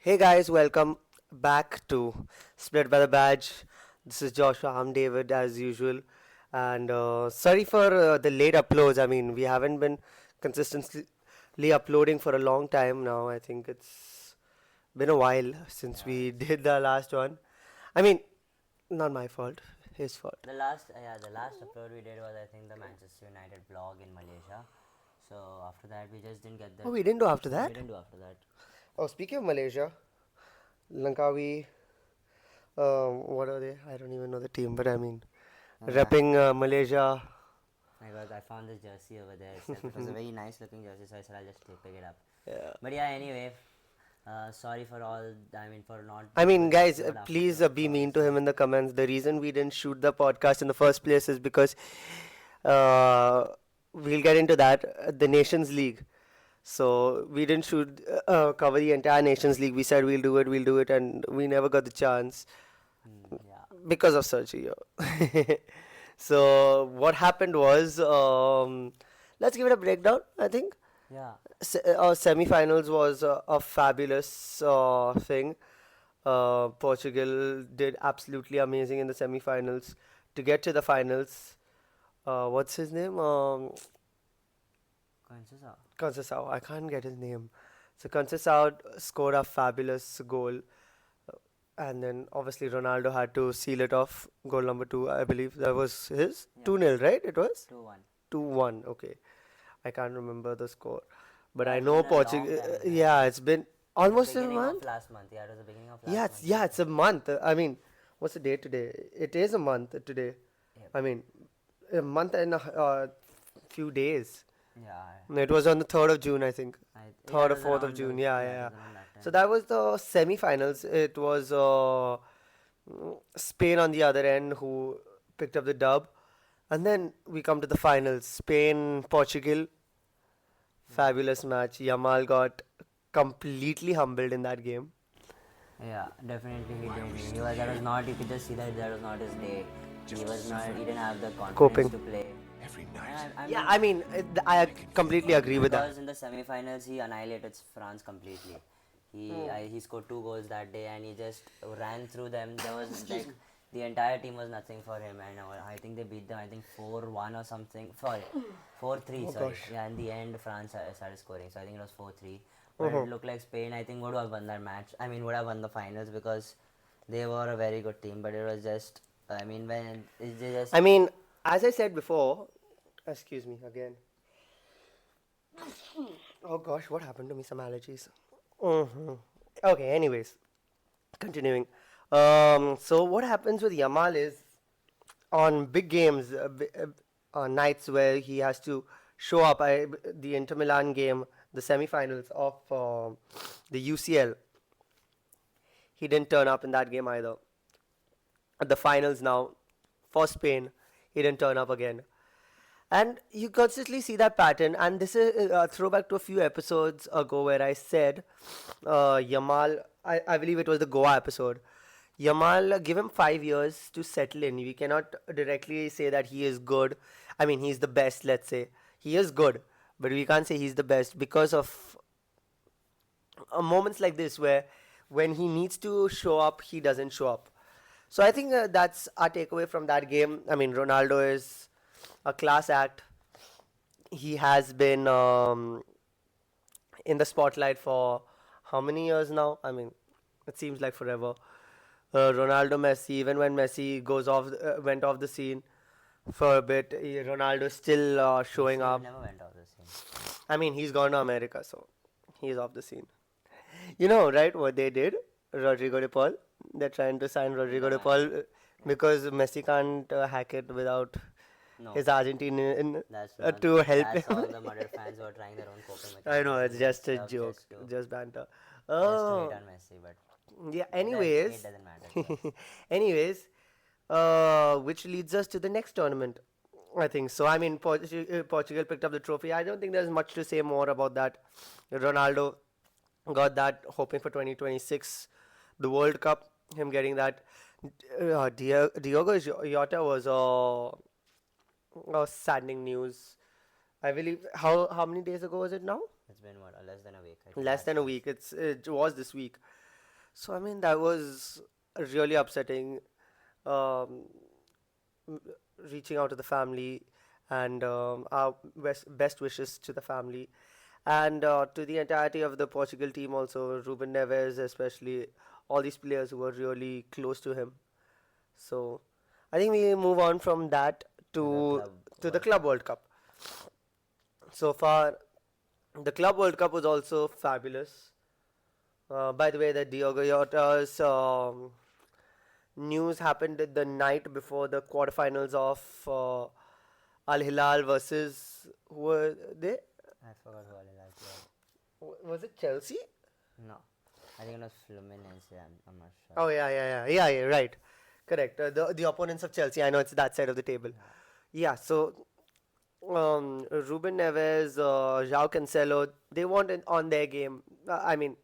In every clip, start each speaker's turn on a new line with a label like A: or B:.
A: Hey guys, welcome back to Split by the Badge. This is Joshua. I'm David as usual, and sorry for the late uploads. I mean, we haven't been consistently uploading for a long time now. I think it's been a while since
B: Yeah,
A: we
B: it's
A: did the last one. I mean, not my fault, his fault.
B: the last upload we did was I think the Manchester United vlog in Malaysia. So after that we just didn't get
A: Oh,
B: that.
A: we didn't do after
B: No, we
A: that.
B: didn't do after that.
A: Oh, speaking of Malaysia, Lankawi, what are they? I don't even know the team, but I mean,
B: Yeah,
A: repping Malaysia.
B: I found this jersey over there itself. It was a very nice looking jersey, so I said I'll just pick it up.
A: Yeah.
B: But yeah, anyway, sorry for all. I mean, for not
A: I
B: being
A: mean,
B: able to
A: guys,
B: upload after
A: please be
B: for
A: mean
B: this
A: to him
B: long.
A: in the comments. The reason we didn't shoot the podcast in the first place is because uh, we'll get into that. The Nations League. So we didn't shoot cover the entire Nations League. We said we'll do it, and we never got the chance
B: Yeah,
A: because of Sergio. So what happened was, let's give it a breakdown. I think
B: yeah,
A: semi-finals was a fabulous thing. Portugal did absolutely amazing in the semi-finals to get to the finals. What's his name?
B: Conceição.
A: Conceição. I can't get his name. So Conceição scored a fabulous goal, and then obviously Ronaldo had to seal it off. Goal number two, I believe that was his.
B: Yeah,
A: 2-0, right? It was
B: 2-1.
A: 2-1. Okay, I can't remember the score, but
B: Yeah,
A: I
B: it was
A: know
B: been a long
A: Portugal.
B: time. I
A: Yeah,
B: think
A: it's been
B: it was the
A: almost a
B: beginning of
A: month.
B: last month. Yeah, it was the beginning of
A: Yeah,
B: last
A: it's
B: month.
A: yeah, it's a month. I mean, what's the date today? It is a month today.
B: Yep.
A: I mean, a month and a few days.
B: Yeah,
A: It was on the 3rd of June, I think.
B: yeah,
A: 3rd or 4th of June. Yeah, yeah,
B: it
A: yeah.
B: was around that
A: So
B: time.
A: that was the semi-finals. It was Spain on the other end who picked up the dub. And then we come to the finals. Spain, Portugal,
B: Yeah.
A: fabulous match. Yamal got completely humbled in that game.
B: Yeah, definitely he did. He was that was not. You could just see that was not his day. He was not. He didn't have the confidence
A: Coping.
B: to play. And I
A: Yeah,
B: mean,
A: I mean, I completely agree with that.
B: because in the semi-finals he annihilated France completely. He scored two goals that day and he just ran through them. There was like the entire team was nothing for him, and I think they beat them. I think 4-1 or something. Sorry, 4-3.
A: Oh
B: Sorry,
A: gosh.
B: yeah. In the end, France started scoring. So I think it was 4-3. But
A: Mhm.
B: it looked like Spain, I think, would have won that match. I mean, would have won the finals because they were a very good team. But it was just, I mean, when they just
A: I mean, as I said before, excuse me again. Oh gosh, what happened to me? Some allergies. Okay, anyways, continuing. So what happens with Yamal is on big games, nights where he has to show up. The Inter Milan game, the semi-finals of the UCL, he didn't turn up in that game either. At the finals now, for Spain, he didn't turn up again. And you constantly see that pattern. And this is a throwback to a few episodes ago where I said, Yamal, I believe it was the Goa episode. Yamal, give him 5 years to settle in. We cannot directly say that he is good. I mean, he's the best, let's say. He is good, but we can't say he's the best because of moments like this where when he needs to show up, he doesn't show up. So I think that's our takeaway from that game. I mean, Ronaldo is a class act. He has been in the spotlight for how many years now? I mean, it seems like forever. Ronaldo, Messi. Even when Messi went off the scene for a bit, Ronaldo still showing
B: Messi
A: up.
B: never went off the scene.
A: I mean, he's gone to America, so he's off the scene. You know, right? What they did, Rodrigo de Paul. They're trying to sign Rodrigo
B: The
A: de Paul
B: manager. Yeah.
A: because Messi can't hack it without
B: No,
A: his Argentinian
B: that's not.
A: to help
B: That's
A: him.
B: all the Madrid fans who are trying their own coping
A: I know
B: mechanisms
A: it's
B: and
A: just a
B: stuff
A: joke, just banter.
B: just to hate
A: Oh,
B: on Messi. But
A: yeah.
B: that hate
A: Anyways,
B: doesn't matter to us.
A: anyways, which leads us to the next tournament. I think so. I mean, Portugal picked up the trophy. I don't think there's much to say more about that. Ronaldo got that, hoping for 2026, the World Cup. Him getting that. Diogo Jota was saddening news. I believe how many days ago was it now?
B: It's been what less than a week. I think
A: Less
B: last
A: than a week. It was this week. So I mean that was really upsetting. Um, m- Reaching out to the family and our best wishes to the family and to the entirety of the Portugal team also, Ruben Neves especially, all these players who were really close to him. So I think we move on from that
B: To the
A: to
B: Club
A: the
B: World
A: Club
B: Cup.
A: World Cup. So far, the Club World Cup was also fabulous. By the way, the Diogo Jota's news happened the night before the quarterfinals of Al Hilal versus who were they?
B: I forgot who Al Hilal played.
A: Was it Chelsea?
B: No, I think it was Fluminense. I'm not sure.
A: Oh yeah, right, correct. The opponents of Chelsea. I know it's that side of the table.
B: Yeah.
A: Yeah, so Ruben Neves, João Cancelo, they want it on their game. I mean,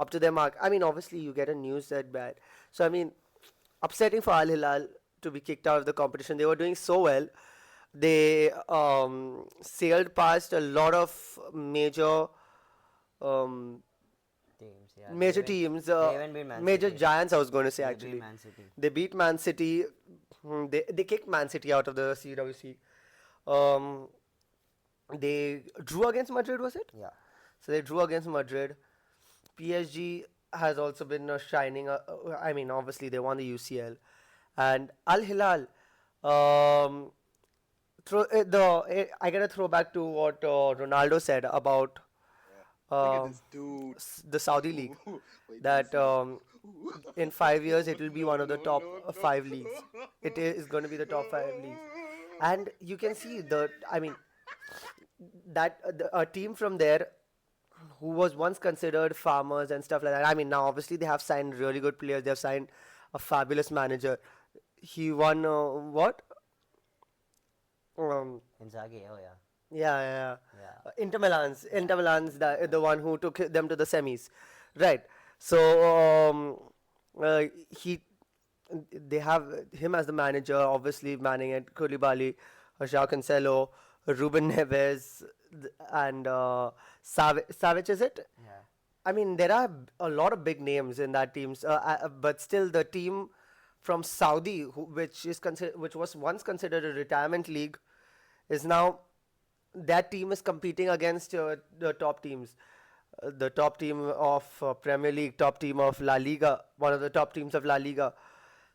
A: up to their mark. I mean, obviously you get a news that bad. So I mean, upsetting for Al Hilal to be kicked out of the competition. They were doing so well. They sailed past a lot of major um,
B: Teams. Yeah.
A: major teams,
B: They even beat Man
A: major
B: City.
A: giants. I was going to say
B: They beat
A: actually,
B: Man City.
A: they beat Man City. They kicked Man City out of the CWC. Um, they drew against Madrid, was it?
B: Yeah.
A: So they drew against Madrid. PSG has also been shining. I mean, obviously they won the UCL, and Al Hilal. Um, I gotta throw back to what Ronaldo said about um, the Saudi league. That in 5 years it will be one of the top five leagues. It is going to be the top five leagues, and you can see the. I mean, that a team from there who was once considered farmers and stuff like that. I mean, now obviously they have signed really good players. They have signed a fabulous manager. He won what? Um,
B: Inzaghi. Oh yeah.
A: yeah.
B: Yeah.
A: Inter Milan's the one who took them to the semis, right? So he, they have him as the manager, obviously manning it. Koulibaly, João Cancelo, Ruben Neves, and Savage. Is it?
B: Yeah.
A: I mean, there are a lot of big names in that team, but still, the team from Saudi, which was once considered a retirement league, is now that team is competing against the top teams, the top team of Premier League, top team of La Liga, one of the top teams of La Liga.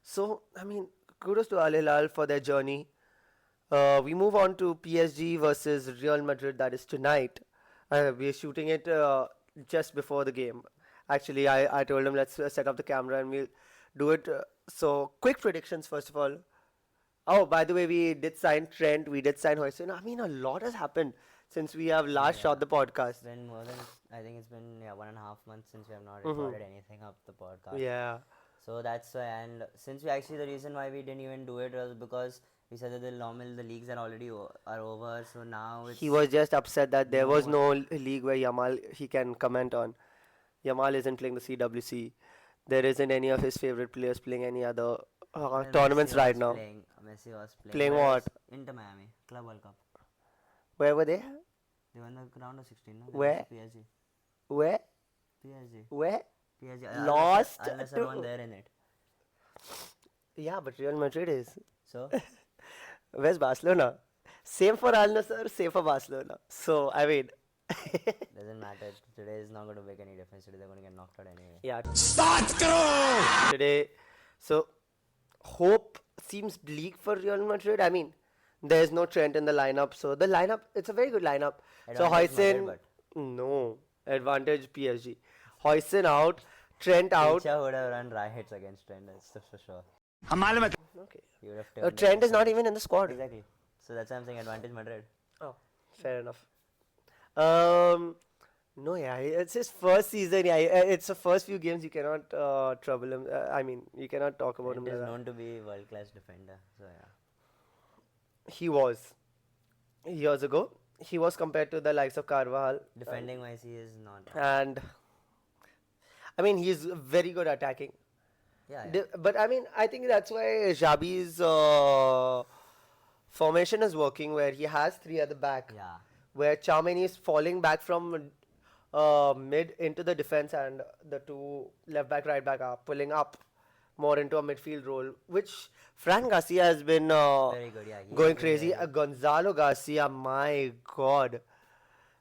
A: So, I mean, kudos to Al Hilal for their journey. We move on to PSG versus Real Madrid. That is tonight. We are shooting it just before the game. Actually, I told him let's set up the camera and we'll do it. So, quick predictions first of all. Oh, by the way, we did sign Trent. We did sign Hoyson. I mean, a lot has happened since we have last
B: Yeah.
A: shot the podcast.
B: It's been more than, I think it's been, yeah, 1.5 months since we have not
A: Mm-hmm.
B: recorded anything up the podcast.
A: Yeah.
B: So that's why, and since we actually, the reason why we didn't even do it was because we said that the leagues are already are over. So now it's
A: He was just upset that there
B: no
A: was
B: more.
A: no league where Yamal he can comment on. Yamal isn't playing the CWC. There isn't any of his favorite players playing any other
B: Well,
A: tournaments right now.
B: Messi was playing.
A: Playing
B: But it
A: what?
B: was Inter Miami Club World Cup.
A: Where were they?
B: They won the round of 16. No, they
A: Where?
B: lost to PSG.
A: Where?
B: PSG.
A: Where?
B: PSG.
A: Lost
B: Al Nassr
A: to.
B: won there in it.
A: Yeah, but Real Madrid is.
B: So
A: Where's Barcelona? Same for Al Nassr, same for Barcelona. So, I mean.
B: doesn't matter. Today is not going to make any difference. Today they're going to get knocked out anyway.
A: Yeah. Start today. So, hope seems bleak for Real Madrid. I mean, there's no Trent in the lineup. So, the lineup, it's a very good lineup. So,
B: Advantage Madrid,
A: Hoyson. No. Advantage PSG. Hoyson out. Trent out.
B: Picha would have run riots against Trent. That's for sure.
A: Okay.
B: He would have turned
A: Trent is
B: them
A: not
B: aside.
A: even in the squad.
B: Exactly. So that's why I'm saying advantage Madrid.
A: Oh, fair enough. No, yeah, it's his first season. Yeah, it's the first few games you cannot trouble him. I mean, you cannot talk about him
B: Trent
A: like
B: is
A: that.
B: known to be world class defender. So yeah.
A: He was years ago. He was compared to the likes of Carvajal,
B: Defending wise, he is not.
A: and I mean he's very good attacking.
B: Yeah.
A: But I mean, I think that's why Xabi's formation is working, where he has three at the back,
B: Yeah.
A: where Charmany is falling back from mid into the defense, and the two left back, right back are pulling up more into a midfield role, which Fran Garcia has been
B: Very good, yeah. He has
A: going
B: been
A: crazy.
B: very.
A: Gonzalo Garcia, my God.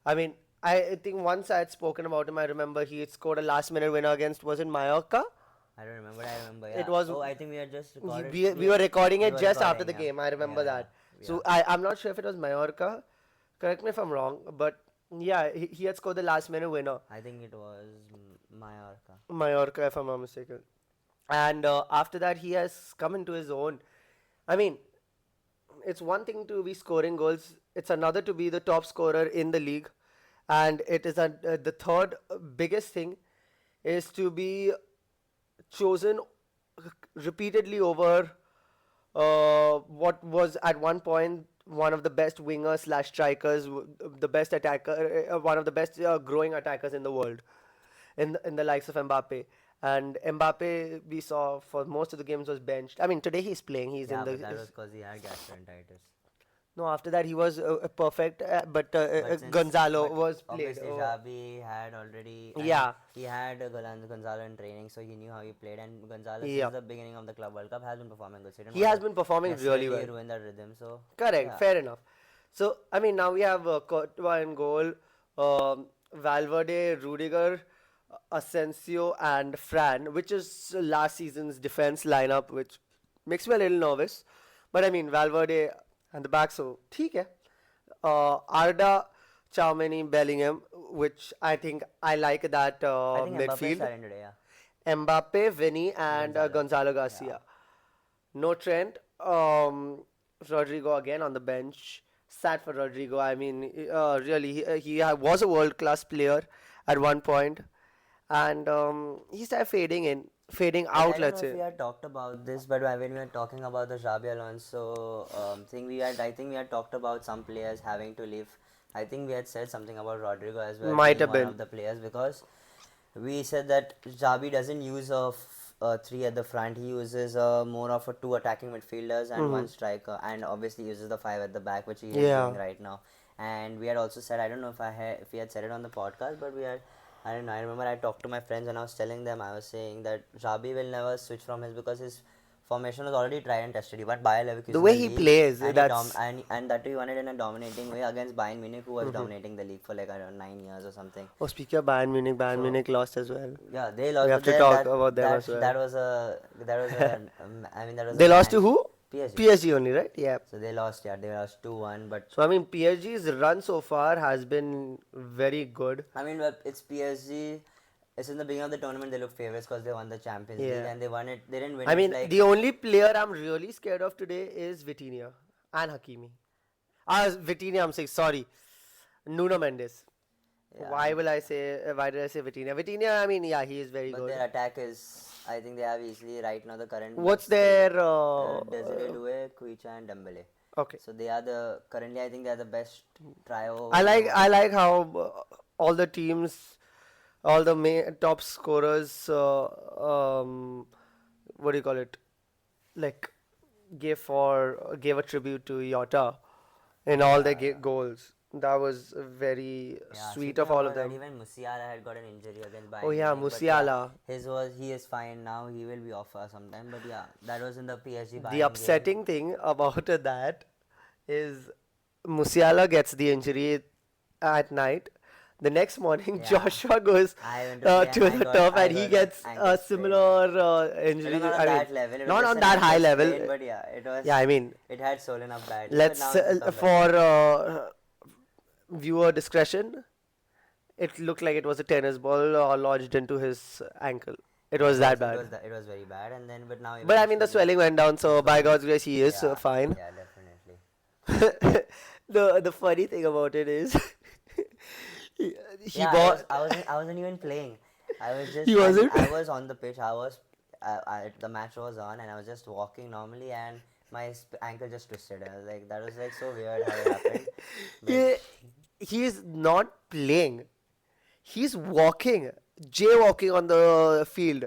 A: I mean, I think once I had spoken about him. I remember he had scored a last minute winner against, was it Mallorca?
B: I don't remember. I remember.
A: It
B: Yeah.
A: was
B: Oh, I think we had just recorded.
A: we were recording
B: We
A: it
B: were
A: just after
B: recording.
A: the
B: Yeah.
A: game. I
B: Yeah.
A: remember
B: Yeah.
A: that.
B: Yeah.
A: So I'm not sure if it was Mallorca. Correct me if I'm wrong, but yeah, he had scored the last minute winner.
B: I think it was Mallorca.
A: Mallorca, if I'm not mistaken. And after that, he has come into his own. I mean, it's one thing to be scoring goals, it's another to be the top scorer in the league. And it is the third biggest thing is to be chosen repeatedly over what was at one point one of the best wingers slash strikers, the best attacker, one of the best growing attackers in the world, in the likes of Mbappe. And Mbappe, we saw for most of the games was benched. I mean, today he's playing. He's in
B: Yeah,
A: the
B: but that was because he had gastroenteritis.
A: no. After that, he was perfect. But
B: But since,
A: Gonzalo
B: but
A: was played.
B: obviously Xavi had already, I mean,
A: Yeah,
B: he had Gonzalo in training, so he knew how he played. And Gonzalo, since
A: yeah.
B: the beginning of the Club World Cup, has been performing good. So he didn't
A: He
B: want
A: has
B: to
A: been performing really
B: necessarily
A: well.
B: ruin that rhythm. So
A: Correct,
B: yeah,
A: fair enough. So, I mean, now we have Courtois in goal, Valverde, Rudiger, Asensio, and Fran, which is last season's defense lineup, which makes me a little nervous. But I mean, Valverde and the back, so ठीक है. Arda, Chouameni, Bellingham, which I think I like that
B: I think Mbappe is
A: midfield.
B: starting today. Yeah,
A: Mbappe, Vinny, and
B: Gonzalo.
A: Gonzalo
B: Yeah.
A: Garcia. No Trent. Rodrigo again on the bench. Sad for Rodrigo. I mean, really, he was a world class player at one point, and he started fading in, fading
B: I
A: out.
B: don't
A: Let's
B: know if
A: say.
B: we had talked about this, but when we were talking about the Xabi Alonso thing, I think we had talked about some players having to leave. I think we had said something about Rodrigo as well
A: Might
B: being
A: have
B: one
A: been.
B: of the players because we said that Xabi doesn't use a three at the front. He uses more of a two attacking midfielders and one striker, and obviously uses the five at the back, which he is
A: Yeah.
B: doing right now. And we had also said, I don't know if we had said it on the podcast, but we had. I don't know. I remember I talked to my friends and I was telling them, I was saying that Xabi will never switch from his because his formation was already tried and tested. He won Bayer Leverkusen
A: The
B: in
A: way
B: the
A: he
B: league,
A: plays,
B: and
A: that's.
B: and that too he won it in a dominating way against Bayern Munich, who was dominating the league for like I don't know 9 years or something.
A: Oh, speaking of Bayern
B: So
A: Munich lost as well.
B: yeah, they
A: We
B: lost,
A: have
B: but
A: to
B: then
A: talk about them as
B: that
A: well.
B: was a I mean that was a
A: They lost to
B: blank.
A: who?
B: PSG.
A: PSG only, right? Yeah.
B: So they lost, yeah, they lost 2-1. But
A: So I mean, PSG's run so far has been very good.
B: I mean, but it's PSG. It's in the beginning of the tournament they look favorites because they won the Champions League
A: Yeah.
B: and they won it. They didn't win
A: I
B: it
A: mean,
B: like
A: the only player I'm really scared of today is Vitinha and Hakimi. Vitinha, I'm saying, sorry. Nuno Mendes.
B: yeah.
A: Why did I say Vitinha? Vitinha, I mean, yeah, he is very
B: But
A: good.
B: their attack is, I think they have easily right now the current.
A: What's
B: best team.
A: their.
B: Desiree Doué, Kuicha, and Dembele.
A: Okay.
B: So they are the currently I think they are the best trio.
A: I like how all the teams, all the top scorers, what do you call it? Like, gave a tribute to Yota in all their goals. That was very
B: Yeah,
A: sweet
B: speaking
A: of all of
B: about that,
A: them.
B: even Musiala had got an injury against Bayern
A: Oh yeah,
B: Munich, but yeah,
A: Musiala.
B: he is fine now. He will be off for some time. But yeah, that was in the PSG
A: The
B: Bayern game.
A: upsetting thing about that is Musiala gets the injury at night. The next morning,
B: Yeah.
A: Joshua goes
B: I went to play
A: to
B: and
A: the turf
B: I
A: and he
B: got
A: gets
B: ankle
A: a
B: sprain.
A: similar
B: It
A: injury.
B: was not on
A: I mean,
B: that level. It was
A: not
B: just
A: on
B: an
A: that high
B: ankle
A: level.
B: sprain, but yeah, it was.
A: Yeah, I mean,
B: It had swollen up badly.
A: let's
B: but now it's become
A: for
B: better.
A: viewer discretion, it looked like it was a tennis ball lodged into his ankle. It was that bad.
B: It was very bad, and then but now
A: But I mean, the
B: eventually
A: swelling went down, so
B: it's
A: by
B: gone.
A: God's grace, he is
B: Yeah,
A: fine.
B: yeah, definitely.
A: The funny thing about it is, he
B: Yeah,
A: bought.
B: I wasn't even playing. I was just
A: He wasn't.
B: I was on the pitch. The match was on, and I was just walking normally, and my ankle just twisted. I was like, that was like so weird how it happened.
A: he,
B: But
A: he is not playing. He's walking, jaywalking on the field,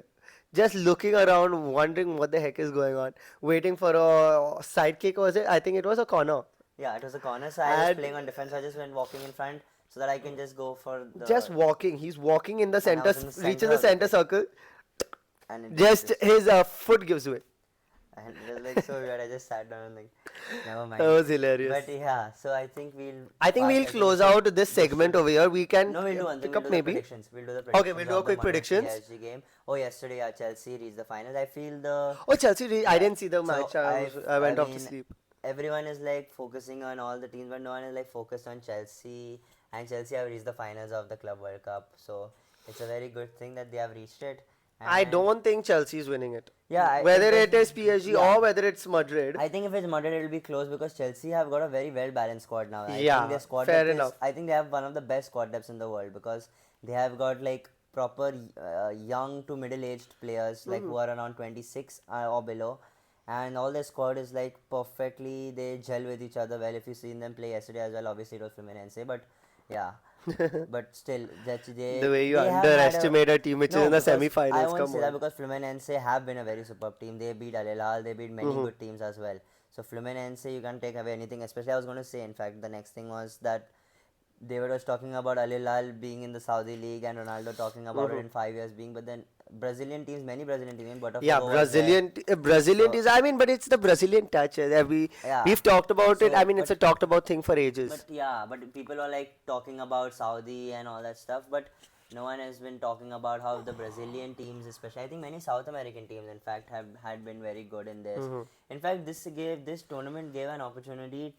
A: just looking around, wondering what the heck is going on, waiting for a side kick. Was it? I think it was a corner.
B: yeah, it was a corner, so I was
A: And
B: playing on defense. So I just went walking in front, so that I can just go for
A: Just
B: the.
A: walking. He's walking in the
B: And I
A: center,
B: was in the
A: reaches
B: center
A: the
B: of the
A: center
B: pitch,
A: circle.
B: and it
A: Just
B: just
A: his foot gives way.
B: and it was like so weird. I just sat down and like, never
A: That
B: mind.
A: was hilarious.
B: But yeah, so I think we'll
A: I think
B: pass.
A: we'll
B: I think we
A: close
B: should.
A: out this
B: We
A: segment
B: should.
A: over here. We can
B: No, we'll do one thing.
A: pick
B: We'll
A: up
B: do the
A: maybe.
B: predictions. We'll do the
A: Okay, we'll
B: predictions
A: do a
B: of the
A: quick
B: Madrid
A: predictions.
B: PSG game. Oh, yesterday Chelsea reached the finals. I feel the
A: Oh, Chelsea! I
B: yeah.
A: didn't see the
B: So
A: match. I
B: I
A: went off to
B: mean,
A: sleep.
B: everyone is like focusing on all the teams, but no one is like focused on Chelsea. And Chelsea have reached the finals of the Club World Cup, so it's a very good thing that they have reached it.
A: I
B: And
A: don't think Chelsea is winning it.
B: yeah,
A: Whether
B: it
A: it
B: does.
A: is PSG
B: Yeah,
A: or whether it's Madrid.
B: I think if it's Madrid, it'll be close because Chelsea have got a very well balanced squad now. I think
A: Yeah,
B: their squad
A: fair
B: depth is.
A: enough.
B: I think they have one of the best squad depths in the world because they have got like proper young to middle aged players like who are around 26 or below, and all their squad is like perfectly. They gel with each other well. If you seen them play yesterday as well, obviously it was Fluminense, but yeah, but still that
A: The way you
B: they have had a
A: underestimate a team which is
B: no,
A: in the
B: because I
A: semi-finals,
B: won't
A: come
B: say that
A: on.
B: because Fluminense have been a very superb team. They beat Al Hilal, they beat many good teams as well. So Fluminense, you can't take away anything. Especially, I was going to say, in fact, the next thing was that David was talking about Al Hilal being in the Saudi league and Ronaldo talking about it in 5 years being. But then Brazilian teams, many Brazilian teams,
A: Yeah,
B: Botafogo was there.
A: Brazilian
B: So
A: is. I mean, but it's the Brazilian touch.
B: yeah,
A: We've talked about it. I
B: so
A: mean, it's a talked about thing for ages.
B: but yeah, but people are like talking about Saudi and all that stuff, but no one has been talking about how the Brazilian teams, especially I think many South American teams, in fact, have had been very good in this. In fact, this tournament gave an opportunity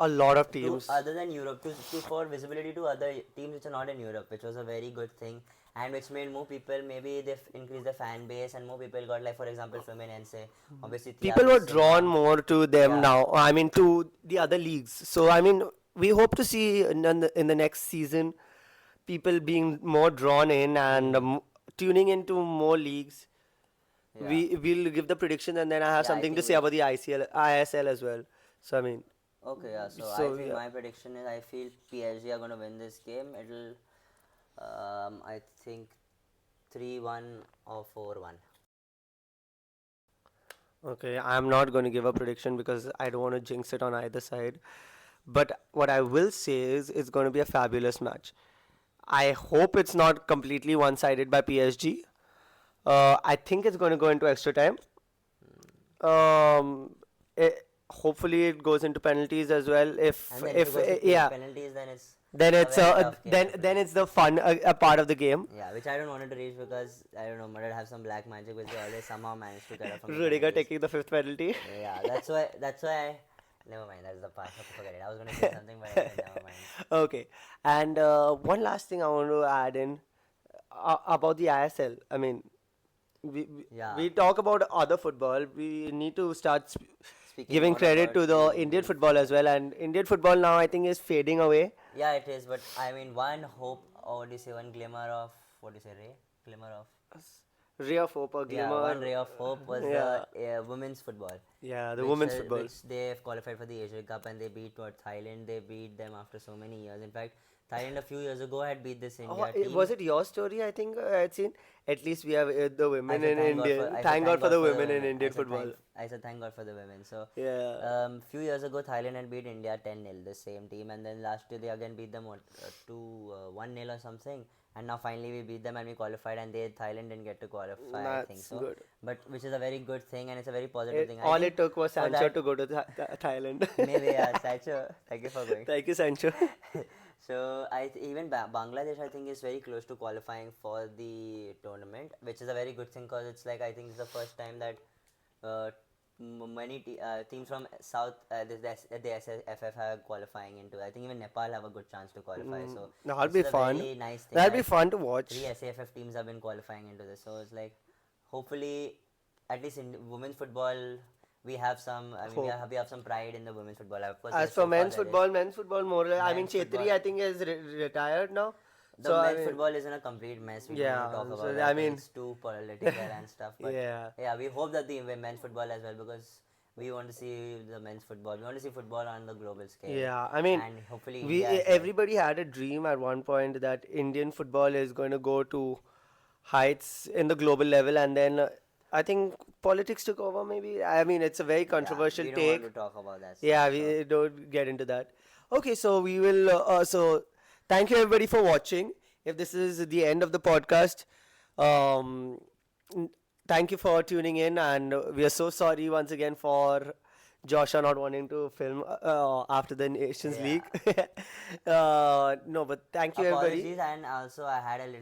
A: A lot of
B: to
A: teams.
B: other than Europe to for visibility to other teams which are not in Europe, which was a very good thing. And which made more people maybe they increase the fan base and more people got like for example Fluminense, obviously
A: People
B: Thiago
A: were drawn
B: Silva.
A: more to them
B: Yeah,
A: now. I mean, to the other leagues. So I mean, we hope to see in the next season people being more drawn in and tuning into more leagues.
B: yeah.
A: We'll give the prediction and then I have
B: Yeah, I
A: something to
B: think
A: say about the ISL as well. So I mean,
B: okay, yeah. So I
A: so
B: feel
A: yeah.
B: my prediction is I feel PSG are gonna win this game. It'll I think 3-1 or 4-1.
A: Okay, I'm not going to give a prediction because I don't want to jinx it on either side. But what I will say is it's going to be a fabulous match. I hope it's not completely one-sided by PSG. I think it's going to go into extra time. Um, Hopefully it goes into penalties as well.
B: And then if it goes to
A: Yeah,
B: penalties, then it's
A: then
B: a
A: it's
B: very tough game to
A: then
B: predict.
A: it's the fun a part of the game.
B: Yeah, which I don't want it to reach because I don't know, Madrid have some black magic which they always somehow manage to get up from the
A: Rudiger
B: penalties.
A: taking the fifth penalty.
B: Yeah, that's why I never mind, that's the part. Okay, forget it. I was gonna say something but I said never mind.
A: Okay, and one last thing I want to add in about the ISL. I mean,
B: Yeah.
A: we talk about other football. We need to start
B: Speaking
A: giving
B: more
A: credit
B: about
A: to the
B: the
A: Indian
B: Indian
A: football as well. And Indian football now I think is fading away.
B: Yeah, it is, but I mean, one hope, or what do you say, one glimmer of, what do you say, ray? Glimmer of,
A: Ray of hope, a
B: yeah, one ray
A: glimmer.
B: of hope was
A: Yeah,
B: the women's football,
A: yeah, the women's football.
B: which they have qualified for the Asian Cup and they beat what, Thailand. They beat them after so many years. In fact, Thailand a few years ago had beat this
A: Oh,
B: India team.
A: was it your story? I think I had seen. At least we have the
B: I
A: women
B: said
A: in
B: thank God
A: India.
B: for I said
A: Thank God for the women in
B: women.
A: Indian football.
B: I said thank God for the women. So
A: Yeah.
B: few years ago Thailand had beat India 10-0, the same team, and then last year they again beat them what 1-0 or something, and now finally we beat them and we qualified, and Thailand didn't get to qualify. I think
A: That's
B: so,
A: good.
B: but which is a very good thing and it's a very positive thing. I
A: All
B: think
A: it took was
B: for
A: Sancho
B: that
A: to go to Thailand.
B: maybe yeah, Sancho, thank you for going.
A: Thank you, Sancho.
B: So even Bangladesh I think is very close to qualifying for the tournament, which is a very good thing because it's like I think it's the first time that uh, many teams from South the SFF are qualifying into. I think even Nepal have a good chance to qualify. So
A: That'll
B: this
A: be
B: is a
A: fun.
B: very nice thing.
A: That'll be
B: Like
A: fun to watch.
B: three SAFF teams have been qualifying into this. So it's like hopefully at least in women's football we have some. I mean
A: Hope.
B: we have some pride in the women's football. Of course,
A: As
B: yes,
A: for
B: so far there is.
A: men's football more. I mean,
B: Men's football.
A: Chetri, I think is retired now.
B: The
A: So I
B: men's
A: mean,
B: football is in a complete mess. We don't
A: yeah.
B: want to talk about
A: So
B: that
A: I
B: 'cause
A: mean,
B: it's too political and stuff. But
A: yeah.
B: yeah, we hope that the men's football as well because we want to see the men's football. We want to see football on the global scale.
A: Yeah, I mean,
B: And hopefully
A: we
B: India as well.
A: everybody had a dream at one point that Indian football is going to go to heights in the global level, and then I think politics took over. Maybe I mean it's a very
B: Yeah,
A: controversial
B: we don't want
A: take.
B: to talk about that
A: Yeah,
B: stuff. So
A: we don't get into that. Okay, so we will. So thank you everybody for watching. If this is the end of the podcast, um, n- thank you for tuning in, and we are so sorry once again for Joshua not wanting to film after the Nations
B: Yeah.
A: League. No, but thank you everybody.
B: Apologies, and also I had an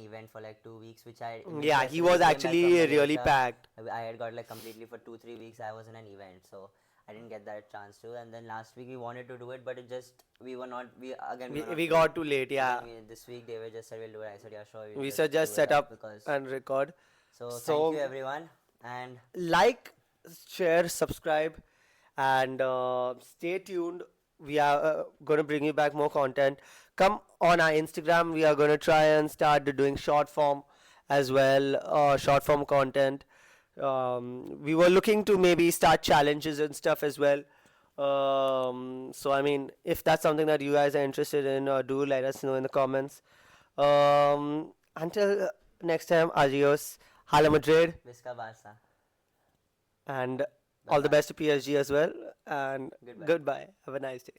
B: event for like 2 weeks, which I
A: Yeah, he
B: yesterday
A: was
B: I came back from
A: actually really
B: Malaysia.
A: packed.
B: I had got like completely for 2 3 weeks. I was in an event, so I didn't get that chance to. And then last week we wanted to do it, but it just we were not
A: We
B: free.
A: got too late.
B: So
A: Yeah,
B: then this week David just said we'll do it. I said yeah, sure, we'll
A: we
B: just
A: should just
B: do it
A: set up
B: because.
A: and record.
B: So thank you
A: So
B: everyone, and
A: like, share, subscribe, and stay tuned. We are going to bring you back more content. Come on our Instagram. We are going to try and start doing short form as well, short form content. We were looking to maybe start challenges and stuff as well. So I mean, if that's something that you guys are interested in, do let us know in the comments. Until next time, adios, Hala Madrid,
B: Visca Barca.
A: and
B: Bye
A: all the
B: bye.
A: best to PSG as well. And
B: Goodbye.
A: goodbye. Have a nice day.